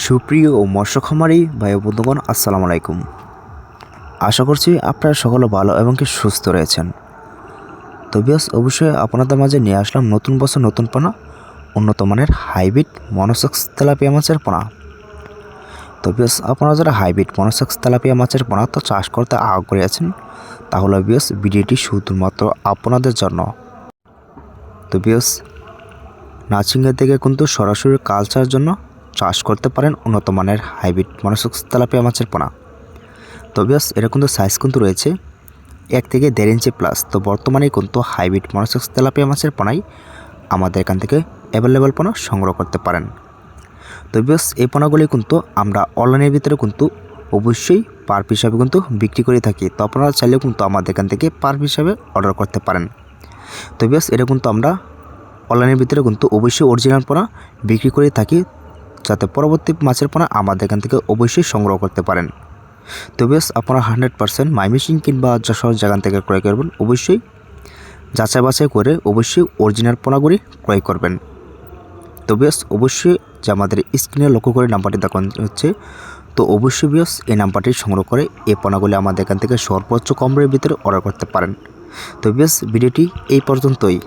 সুপ্রিয় ও মৎস্য খামারি ভাই ও বন্ধুগণ, আসসালামু আলাইকুম। আশা করছি আপনারা সকলে ভালো এবং কি সুস্থ রয়েছেন। তো ভিউয়ার্স, অবশ্যই আপনাদের মাঝে নিয়ে আসলাম নতুন বছর নতুন পোনা, উন্নত মানের হাইব্রিড মনোসেক্স তেলাপিয়া মাছের পোনা। তো ভিউয়ার্স, আপনারা যারা হাইব্রিড মনোসেক্স তেলাপিয়া মাছের পোনা তো চাষ করতে আগ্রহী আছেন, তাহলে ভিউয়ার্স ভিডিওটি শুধুমাত্র আপনাদের জন্য। তো ভিউয়ার্স, নাচিংয়ের দিকে কিন্তু সরাসরি কালচারের জন্য চাষ করতে পারেন উন্নত মানের হাইব্রিড মনোসেক্স তেলাপিয়া মাছের পোনা। তো ভিউয়ার্স, এটা কিন্তু সাইজ কিন্তু রয়েছে 1 থেকে 1.5 ইঞ্চি প্লাস। তো বর্তমানে কিন্তু হাইব্রিড মনোসেক্স তেলাপিয়া মাছের পোনাই আমাদের এখান থেকে অ্যাভেলেবেল পোনা সংগ্রহ করতে পারেন। তো ভিউয়ার্স, এই পোনাগুলি কিন্তু আমরা অনলাইনের ভিতরে কিন্তু অবশ্যই পার পিস হিসাবে কিন্তু বিক্রি করে থাকি। তো আপনারা চাইলেও কিন্তু আমাদের এখান থেকে পার পিস হিসাবে অর্ডার করতে পারেন। তো ভিউয়ার্স, এটা কিন্তু আমরা অনলাইনের ভিতরে কিন্তু অবশ্যই অরিজিনাল পোনা বিক্রি করে থাকি, যাতে পরবর্তী মাছের পোনা আমাদের এখান থেকে অবশ্যই সংগ্রহ করতে পারেন। তো ভিউয়ার্স, আপনারা 100% ময়মনসিংহ কিংবা যশোর জায়গা থেকে ক্রয় করবেন, অবশ্যই যাচাই বাছাই করে অবশ্যই অরিজিনাল পোনাগুলি ক্রয় করবেন। তো ভিউয়ার্স, অবশ্যই যে আমাদের স্ক্রিনে লক্ষ্য করে নাম্বারটি দেখানো হচ্ছে, তো অবশ্যই ভিউয়ার্স এই নাম্বারটি সংগ্রহ করে এই পোনাগুলি আমাদের এখান থেকে সর্বোচ্চ কম রেটের ভিতরে অর্ডার করতে পারেন। তো ভিউয়ার্স, ভিডিওটি এই পর্যন্তই।